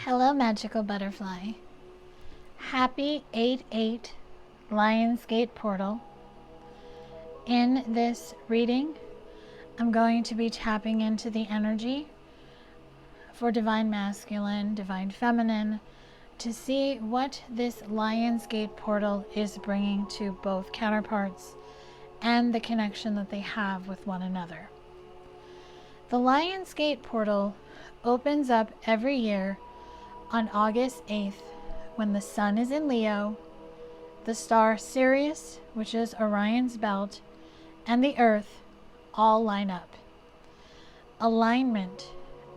Hello, magical butterfly. Happy 8/8 Lionsgate portal. In this reading, I'm going to be tapping into the energy for divine masculine, divine feminine, to see what this Lionsgate portal is bringing to both counterparts and the connection that they have with one another. The Lionsgate portal opens up every year on August 8th, when the sun is in Leo, the star Sirius, which is Orion's belt, and the earth all line up. Alignment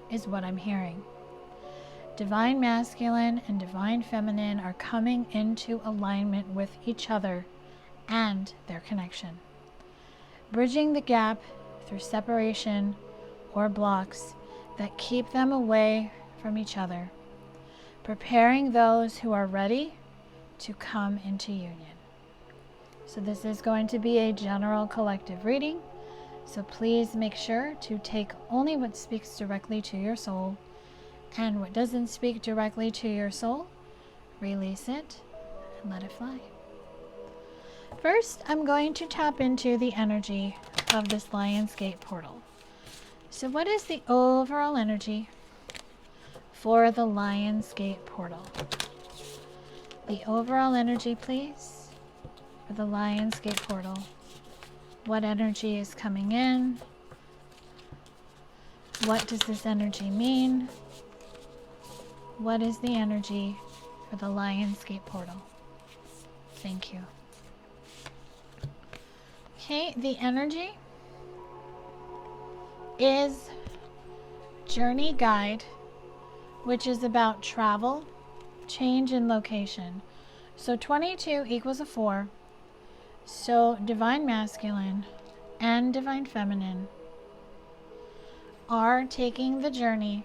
is what I'm hearing. Divine masculine and divine feminine are coming into alignment with each other and their connection, bridging the gap through separation or blocks that keep them away from each other, preparing those who are ready to come into union. So this is going to be a general collective reading, so please make sure to take only what speaks directly to your soul, and what doesn't speak directly to your soul, release it and let it fly. First, I'm going to tap into the energy of this Lionsgate portal. So what is the overall energy for the Lionsgate portal? The overall energy, please, for the Lionsgate portal. What energy is coming in? What does this energy mean? What is the energy for the Lionsgate portal? Thank you. Okay, the energy is Journey Guide, which is about travel, change in location. So 22 equals a 4. So divine masculine and divine feminine are taking the journey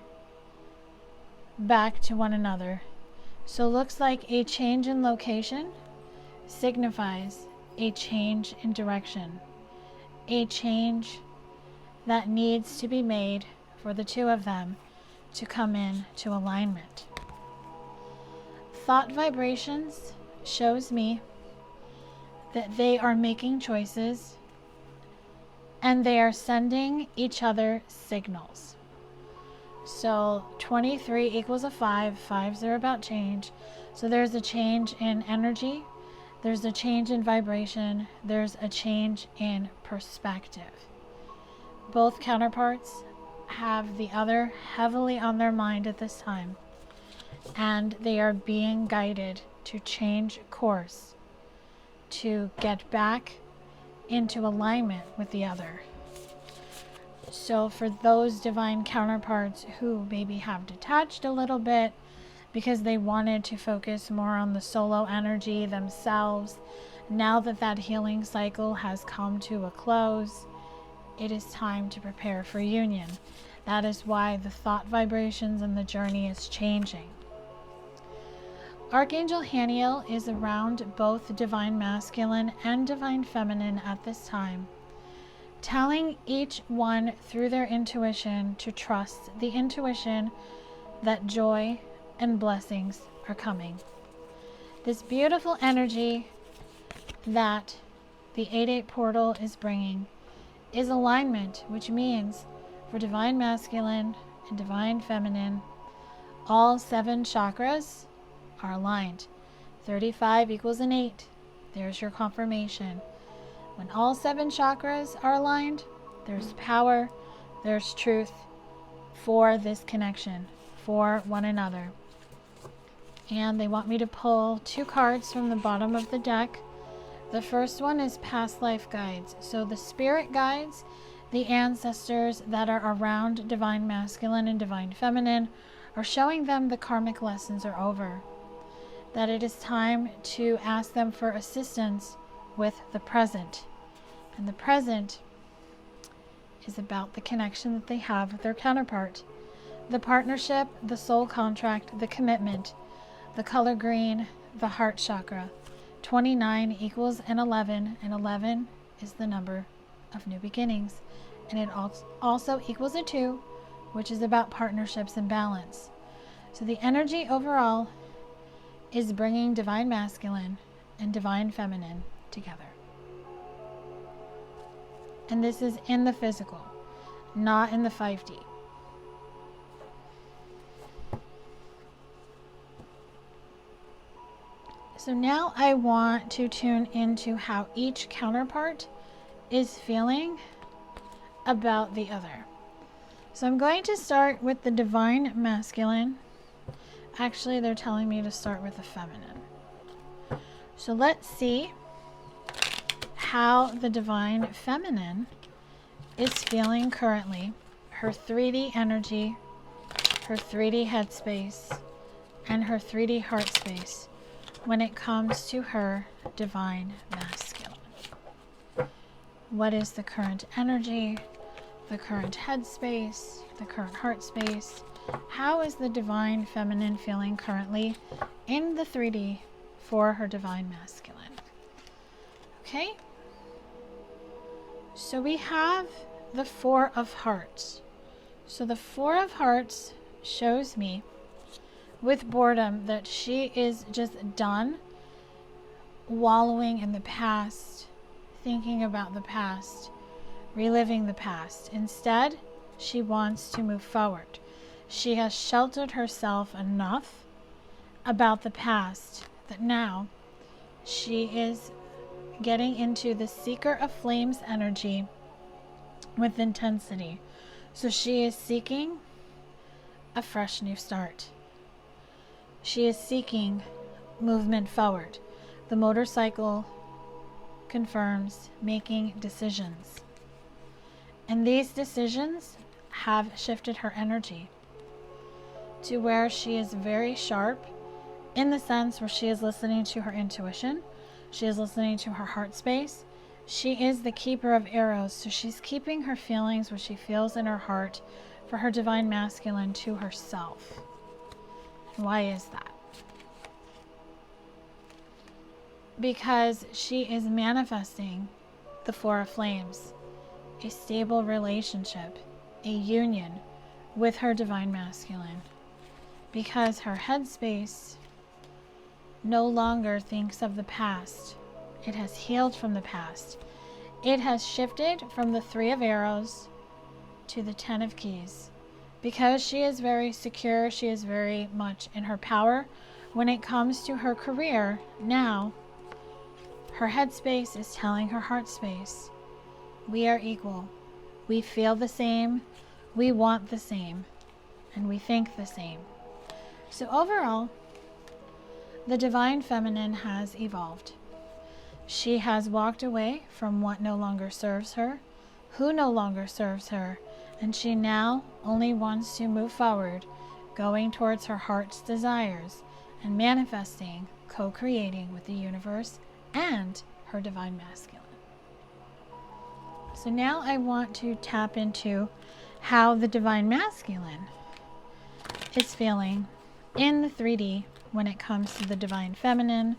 back to one another. So looks like a change in location signifies a change in direction, a change that needs to be made for the two of them to come in to alignment. Thought vibrations shows me that they are making choices and they are sending each other signals. So 23 equals a 5. 5s are about change. So there's a change in energy, there's a change in vibration, there's a change in perspective. Both counterparts have the other heavily on their mind at this time, and they are being guided to change course, to get back into alignment with the other. So for those divine counterparts who maybe have detached a little bit because they wanted to focus more on the solo energy themselves, now that that healing cycle has come to a close, it is time to prepare for union. That is why the thought vibrations and the journey is changing. Archangel Haniel is around both divine masculine and divine feminine at this time, telling each one through their intuition to trust the intuition that joy and blessings are coming. This beautiful energy that the 8/8 portal is bringing is alignment, which means for divine masculine and divine feminine, all 7 chakras are aligned. 35 equals an 8. There's your confirmation. When all 7 chakras are aligned, there's power, there's truth for this connection, for one another. And they want me to pull 2 cards from the bottom of the deck. The first one is past life guides. So the spirit guides, the ancestors that are around divine masculine and divine feminine, are showing them the karmic lessons are over, that it is time to ask them for assistance with the present. And the present is about the connection that they have with their counterpart, the partnership, the soul contract, the commitment, the color green, the heart chakra. 29 equals an 11, and 11 is the number of new beginnings. And it also equals a 2, which is about partnerships and balance. So the energy overall is bringing divine masculine and divine feminine together. And this is in the physical, not in the 5D. So now I want to tune into how each counterpart is feeling about the other. So I'm going to start with the divine masculine. Actually, they're telling me to start with the feminine. So let's see how the divine feminine is feeling currently. Her 3D energy, her 3D headspace, and her 3D heart space when it comes to her divine masculine. What is the current energy, the current headspace, the current heart space? How is the divine feminine feeling currently in the 3D for her divine masculine? Okay, so we have the Four of Hearts. So the Four of Hearts shows me with boredom that she is just done wallowing in the past, thinking about the past, reliving the past. Instead, she wants to move forward. She has sheltered herself enough about the past that now she is getting into the Seeker of Flames energy with intensity. So she is seeking a fresh new start. She is seeking movement forward. The motorcycle confirms making decisions. And these decisions have shifted her energy to where she is very sharp in the sense where she is listening to her intuition. She is listening to her heart space. She is the keeper of arrows. So she's keeping her feelings, what she feels in her heart for her divine masculine, to herself. Why is that? Because she is manifesting the Four of Flames, a stable relationship, a union with her divine masculine. Because her headspace no longer thinks of the past. It has healed from the past. It has shifted from the Three of Arrows to the Ten of Keys. Because she is very secure, she is very much in her power. When it comes to her career, now her headspace is telling her heart space, we are equal. We feel the same, we want the same, and we think the same. So overall, the divine feminine has evolved. She has walked away from what no longer serves her, who no longer serves her, and she now only wants to move forward, going towards her heart's desires and manifesting, co-creating with the universe and her divine masculine. So now I want to tap into how the divine masculine is feeling in the 3D when it comes to the divine feminine,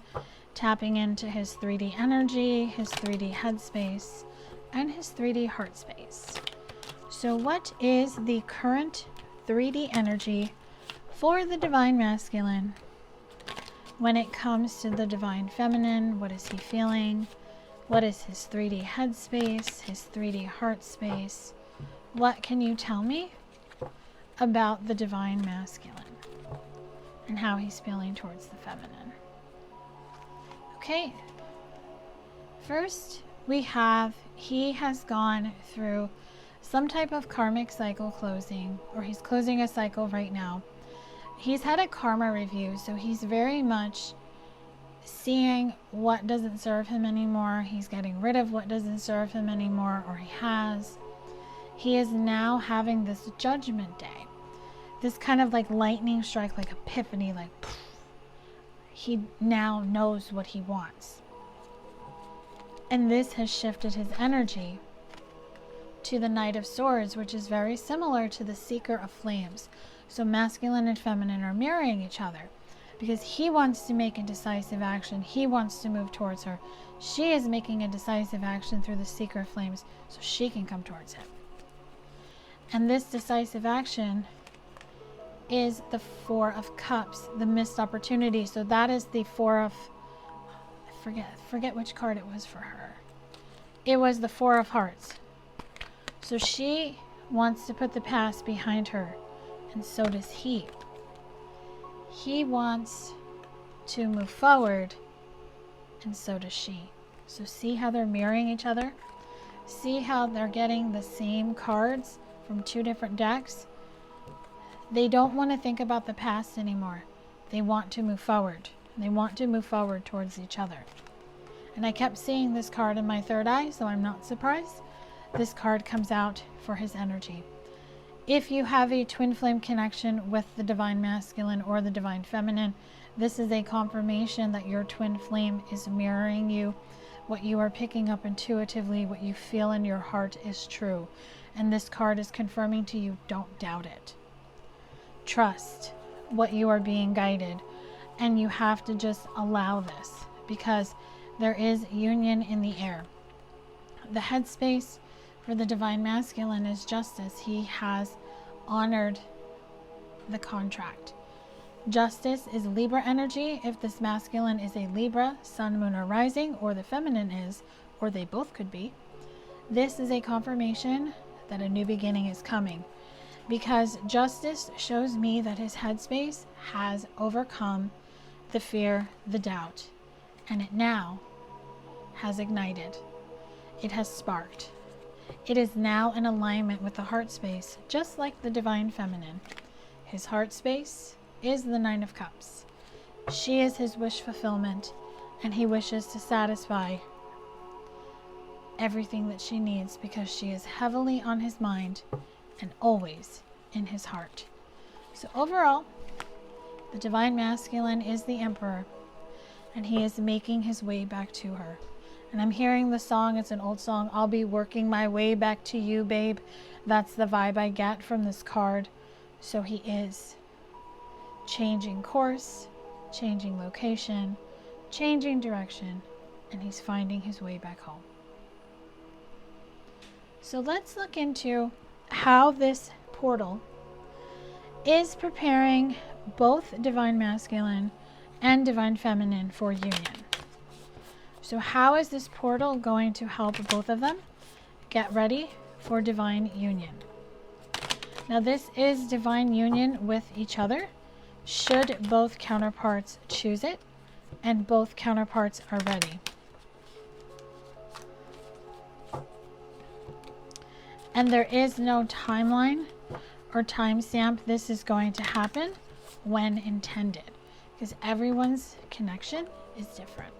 tapping into his 3D energy, his 3D headspace, and his 3D heart space. So what is the current 3D energy for the divine masculine when it comes to the divine feminine? What is he feeling? What is his 3D headspace, his 3D heart space? What can you tell me about the divine masculine and how he's feeling towards the feminine? Okay, first we have, he has gone through some type of karmic cycle closing, or he's closing a cycle right now. He's had a karma review, so he's very much seeing what doesn't serve him anymore. He's getting rid of what doesn't serve him anymore, or he has. He is now having this judgment day, this kind of like lightning strike, like epiphany, like poof. He now knows what he wants. And this has shifted his energy to the Knight of Swords, which is very similar to the Seeker of Flames. So masculine and feminine are mirroring each other because he wants to make a decisive action. He wants to move towards her. She is making a decisive action through the Seeker of Flames so she can come towards him. And this decisive action is the Four of Cups, the missed opportunity. So that is the Four of, I forget which card it was for her. It was the Four of Hearts. So she wants to put the past behind her, and so does he. He wants to move forward, and so does she. So see how they're mirroring each other? See how they're getting the same cards from two different decks? They don't want to think about the past anymore. They want to move forward. They want to move forward towards each other. And I kept seeing this card in my third eye, so I'm not surprised. This card comes out for his energy. If you have a twin flame connection with the Divine Masculine or the Divine Feminine, this is a confirmation that your twin flame is mirroring you. What you are picking up intuitively, what you feel in your heart is true. And this card is confirming to you, don't doubt it. Trust what you are being guided. And you have to just allow this, because there is union in the air. The headspace for the Divine Masculine is justice. He has honored the contract. Justice is Libra energy. If this masculine is a Libra, sun, moon, or rising, or the feminine is, or they both could be, this is a confirmation that a new beginning is coming. Because justice shows me that his headspace has overcome the fear, the doubt, and it now has ignited. It has sparked. It is now in alignment with the heart space, just like the Divine Feminine. His heart space is the Nine of Cups. She is his wish fulfillment, and he wishes to satisfy everything that she needs, because she is heavily on his mind and always in his heart. So overall, the Divine Masculine is the Emperor, and he is making his way back to her. And I'm hearing the song, it's an old song, I'll be working my way back to you, babe. That's the vibe I get from this card. So he is changing course, changing location, changing direction, and he's finding his way back home. So let's look into how this portal is preparing both Divine Masculine and Divine Feminine for union. So how is this portal going to help both of them get ready for divine union? Now this is divine union with each other, should both counterparts choose it, and both counterparts are ready. And there is no timeline or timestamp. This is going to happen when intended, because everyone's connection is different.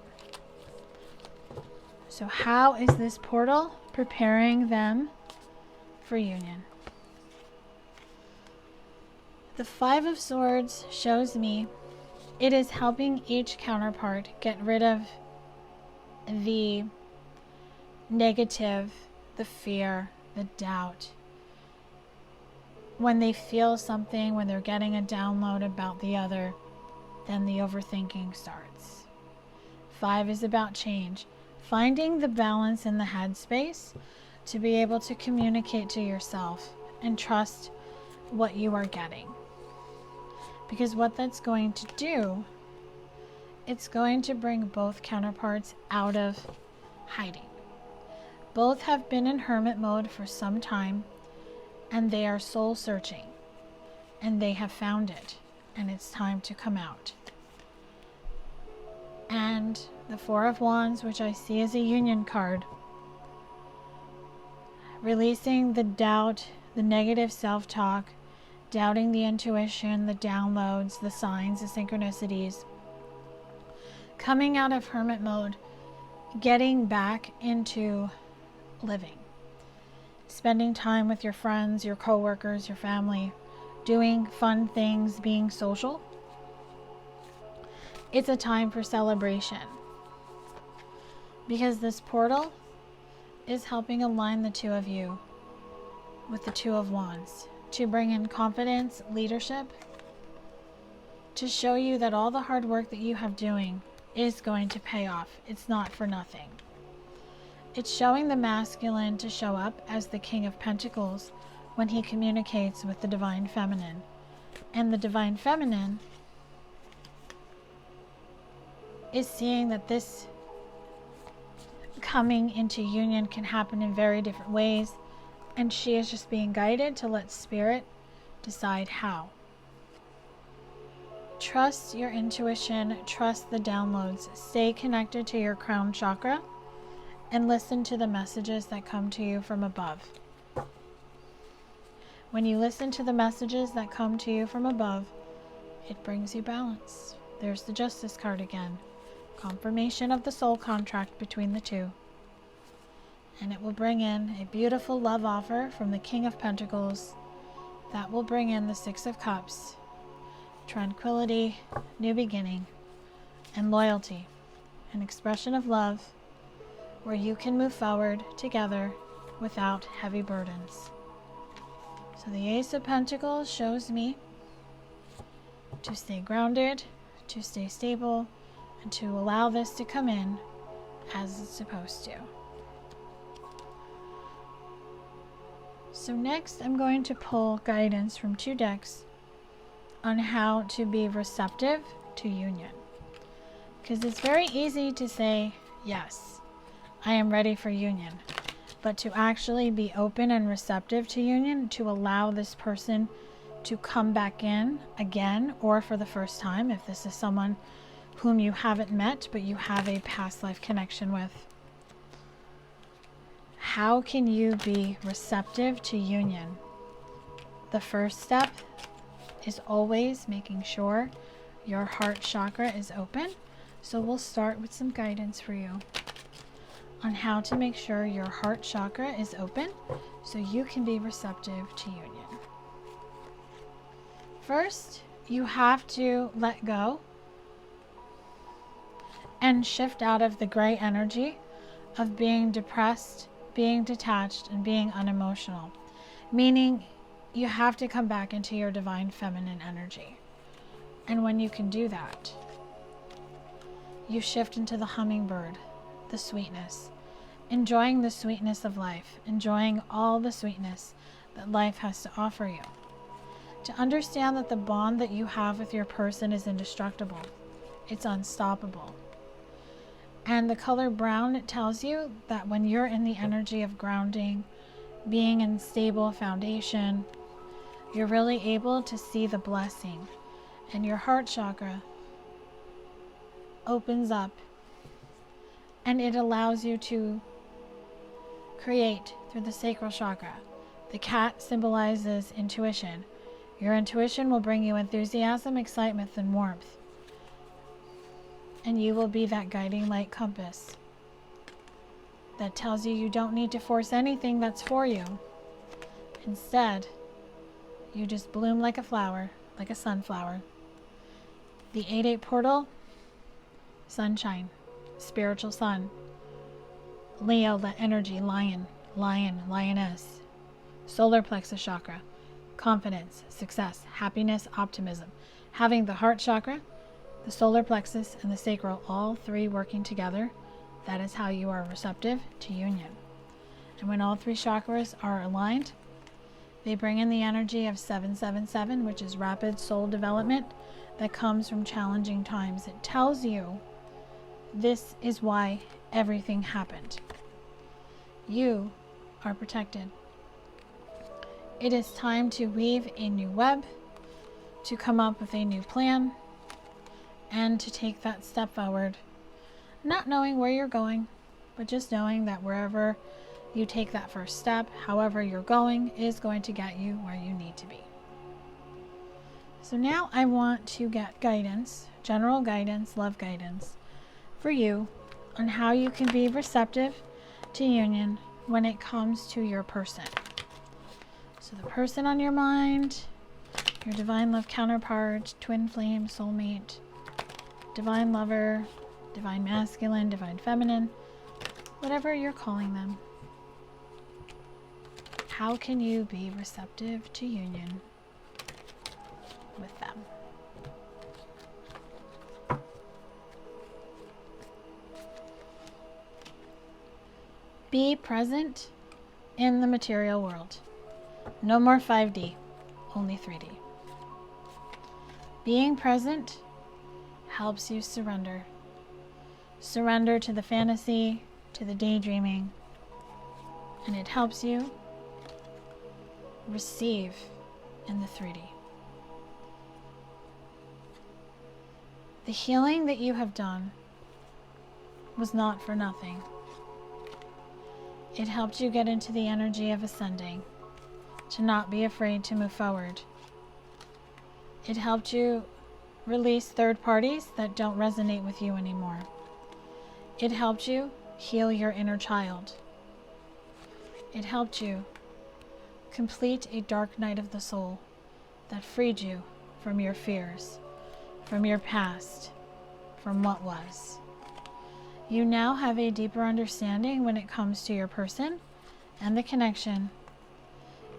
So how is this portal preparing them for union? The Five of Swords shows me it is helping each counterpart get rid of the negative, the fear, the doubt. When they feel something, when they're getting a download about the other, then the overthinking starts. 5 is about change. Finding the balance in the headspace to be able to communicate to yourself and trust what you are getting. Because what that's going to do, it's going to bring both counterparts out of hiding. Both have been in hermit mode for some time, and they are soul searching, and they have found it, and it's time to come out. And the Four of Wands, which I see as a union card, releasing the doubt, the negative self-talk, doubting the intuition, the downloads, the signs, the synchronicities, coming out of hermit mode, getting back into living, spending time with your friends, your coworkers, your family, doing fun things, being social. It's a time for celebration, because this portal is helping align the two of you with the Two of Wands to bring in confidence, leadership, to show you that all the hard work that you have doing is going to pay off. It's not for nothing. It's showing the masculine to show up as the King of Pentacles when he communicates with the Divine Feminine. And the Divine Feminine is seeing that this coming into union can happen in very different ways, and she is just being guided to let Spirit decide how. Trust your intuition, trust the downloads, stay connected to your crown chakra, and listen to the messages that come to you from above. When you listen to the messages that come to you from above, it brings you balance. There's the Justice card again. Confirmation of the soul contract between the two. And it will bring in a beautiful love offer from the King of Pentacles that will bring in the Six of Cups, tranquility, new beginning, and loyalty, an expression of love where you can move forward together without heavy burdens. So the Ace of Pentacles shows me to stay grounded, to stay stable, and to allow this to come in as it's supposed to. So next I'm going to pull guidance from 2 decks on how to be receptive to union. Because it's very easy to say, yes, I am ready for union. But to actually be open and receptive to union, to allow this person to come back in again, or for the first time, if this is someone whom you haven't met but you have a past life connection with. How can you be receptive to union? The first step is always making sure your heart chakra is open. So we'll start with some guidance for you on how to make sure your heart chakra is open so you can be receptive to union. First, you have to let go and shift out of the gray energy of being depressed, being detached, and being unemotional. Meaning you have to come back into your divine feminine energy. And when you can do that, you shift into the hummingbird, the sweetness, enjoying the sweetness of life, enjoying all the sweetness that life has to offer you. To understand that the bond that you have with your person is indestructible. It's unstoppable. And the color brown, it tells you that when you're in the energy of grounding, being in stable foundation, you're really able to see the blessing. And your heart chakra opens up and it allows you to create through the sacral chakra. The cat symbolizes intuition. Your intuition will bring you enthusiasm, excitement, and warmth. And you will be that guiding light compass that tells you you don't need to force anything that's for you. Instead, you just bloom like a flower, like a sunflower. The 8-8 portal, sunshine, spiritual sun. Leo, the energy, lion, lioness. Solar plexus chakra, confidence, success, happiness, optimism. Having the heart chakra, the solar plexus, and the sacral, all 3 working together, that is how you are receptive to union. And when all 3 chakras are aligned, they bring in the energy of 777, which is rapid soul development that comes from challenging times. It tells you this is why everything happened. You are protected. It is time to weave a new web, to come up with a new plan, and to take that step forward, not knowing where you're going, but just knowing that wherever you take that first step, however you're going, is going to get you where you need to be. So now I want to get guidance, general guidance, love guidance, for you on how you can be receptive to union when it comes to your person. So the person on your mind, your divine love counterpart, twin flame, soulmate, divine lover, divine masculine, divine feminine, whatever you're calling them. How can you be receptive to union with them? Be present in the material world. No more 5D, only 3D. Being present helps you surrender. Surrender to the fantasy, to the daydreaming, and it helps you receive in the 3D. The healing that you have done was not for nothing. It helped you get into the energy of ascending, to not be afraid to move forward. It helped you release third parties that don't resonate with you anymore. It helped you heal your inner child. It helped you complete a dark night of the soul that freed you from your fears, from your past, from what was. You now have a deeper understanding when it comes to your person and the connection,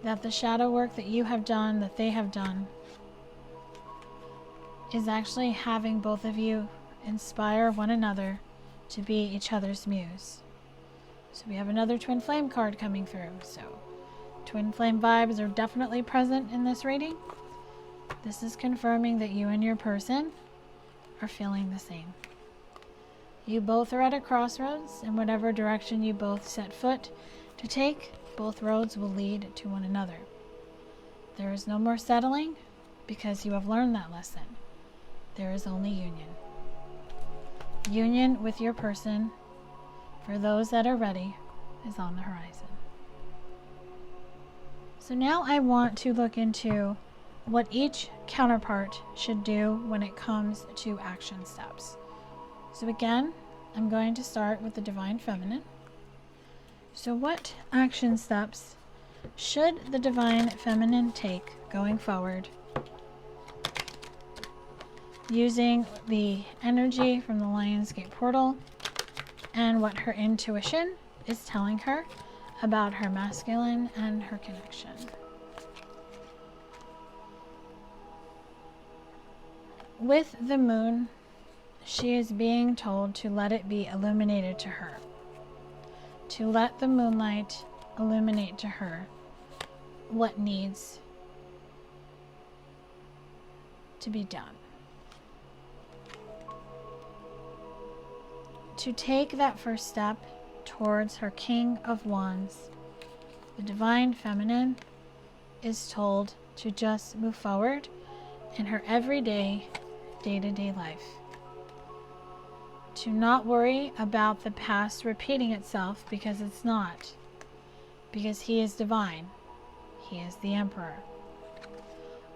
that the shadow work that you have done, that they have done, is actually having both of you inspire one another to be each other's muse. So we have another twin flame card coming through. So twin flame vibes are definitely present in this reading. This is confirming that you and your person are feeling the same. You both are at a crossroads, and whatever direction you both set foot to take, both roads will lead to one another. There is no more settling because you have learned that lesson. There is only union. Union with your person, for those that are ready, is on the horizon. So now I want to look into what each counterpart should do when it comes to action steps. So again, I'm going to start with the Divine Feminine. So what action steps should the Divine Feminine take going forward, using the energy from the Lionsgate portal and what her intuition is telling her about her masculine and her connection? With the moon, she is being told to let it be illuminated to her, to let the moonlight illuminate to her what needs to be done. To take that first step towards her King of Wands, the Divine Feminine is told to just move forward in her everyday, day-to-day life. To not worry about the past repeating itself, because it's not. Because he is divine. He is the Emperor.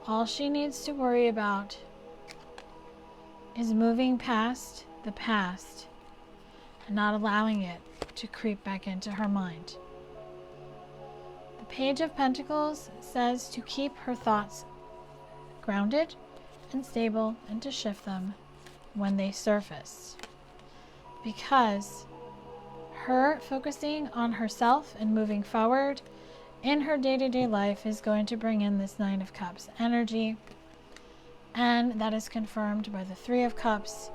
All she needs to worry about is moving past the past and not allowing it to creep back into her mind. The Page of Pentacles says to keep her thoughts grounded and stable and to shift them when they surface. Because her focusing on herself and moving forward in her day-to-day life is going to bring in this Nine of Cups energy, and that is confirmed by the Three of Cups,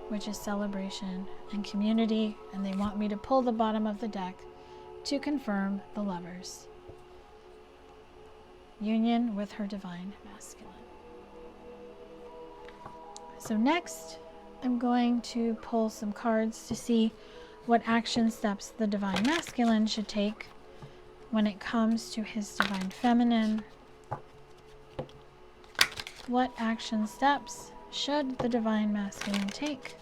which is celebration and community, and they want me to pull the bottom of the deck to confirm the Lovers. Union with her Divine Masculine. So next, I'm going to pull some cards to see what action steps the Divine Masculine should take when it comes to his Divine Feminine. What action steps should the Divine Masculine take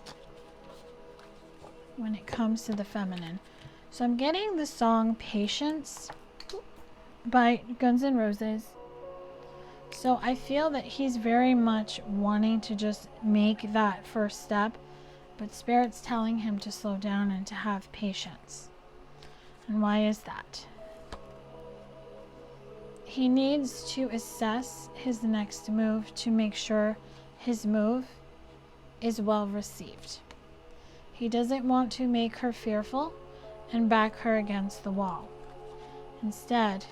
when it comes to the feminine? So I'm getting the song Patience by Guns N' Roses. So I feel that he's very much wanting to just make that first step, but Spirit's telling him to slow down and to have patience. And why is that? He needs to assess his next move to make sure his move is well received. He doesn't want to make her fearful and back her against the wall. Instead,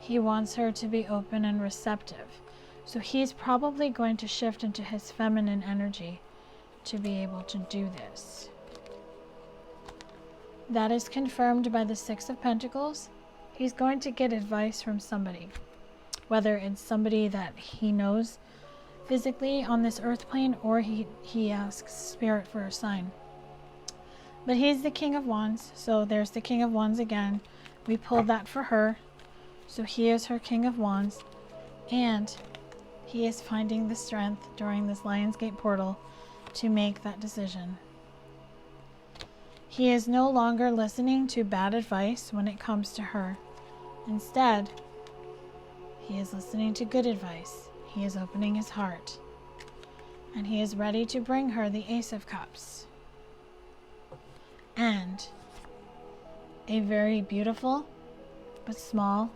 he wants her to be open and receptive. So he's probably going to shift into his feminine energy to be able to do this. That is confirmed by the Six of Pentacles. He's going to get advice from somebody, whether it's somebody that he knows physically on this earth plane, or he asks Spirit for a sign. But he's the King of Wands, so there's the King of Wands again. We pulled that for her. So he is her King of Wands, and he is finding the strength during this Lionsgate portal to make that decision. He is no longer listening to bad advice when it comes to her. Instead, he is listening to good advice. He is opening his heart, and he is ready to bring her the Ace of Cups and a very beautiful but small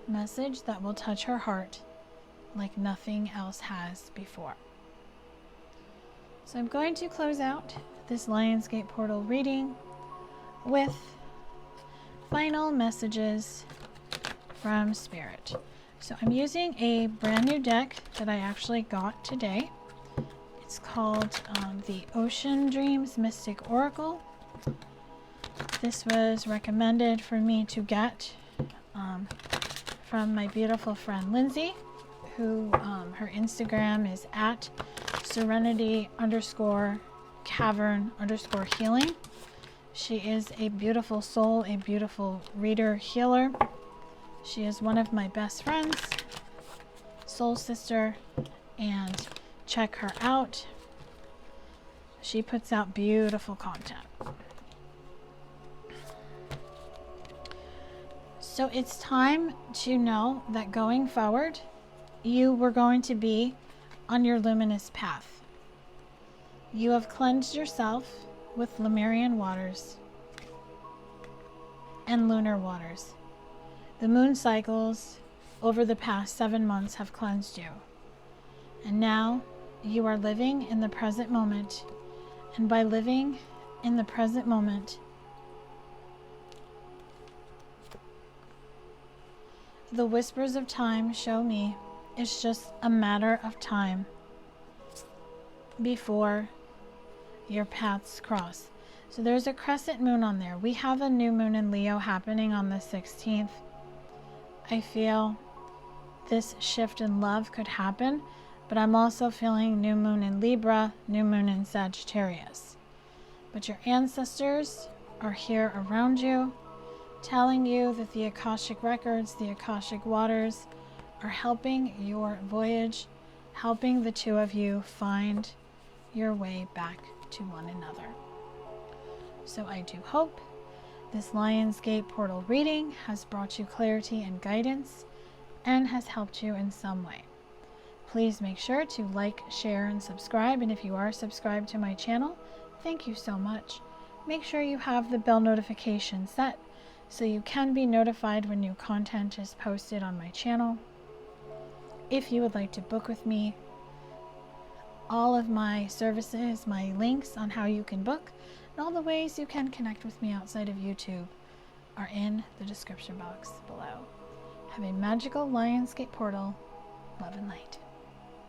message that will touch her heart like nothing else has before. So I'm going to close out this Lionsgate portal reading with final messages from Spirit. So I'm using a brand new deck that I actually got today. It's called the Ocean Dreams Mystic Oracle. This was recommended for me to get from my beautiful friend Lindsay, who her Instagram is at serenity_cavern_healing. She is a beautiful soul, a beautiful reader healer. She is one of my best friends, soul sister, and check her out. She puts out beautiful content. So it's time to know that going forward, you were going to be on your luminous path. You have cleansed yourself with Lemurian waters and lunar waters. The moon cycles over the past 7 months have cleansed you. And now you are living in the present moment. And by living in the present moment, the whispers of time show me it's just a matter of time before your paths cross. So there's a crescent moon on there. We have a new moon in Leo happening on the 16th. I feel this shift in love could happen, but I'm also feeling new moon in Libra, new moon in Sagittarius. But your ancestors are here around you, telling you that the Akashic records, the Akashic waters, are helping your voyage, helping the two of you find your way back to one another. So I do hope this Lionsgate portal reading has brought you clarity and guidance and has helped you in some way. Please make sure to like, share, and subscribe. And if you are subscribed to my channel, thank you so much. Make sure you have the bell notification set so you can be notified when new content is posted on my channel. If you would like to book with me, all of my services, my links on how you can book, and all the ways you can connect with me outside of YouTube are in the description box below. Have a magical Lionsgate portal. Love and light.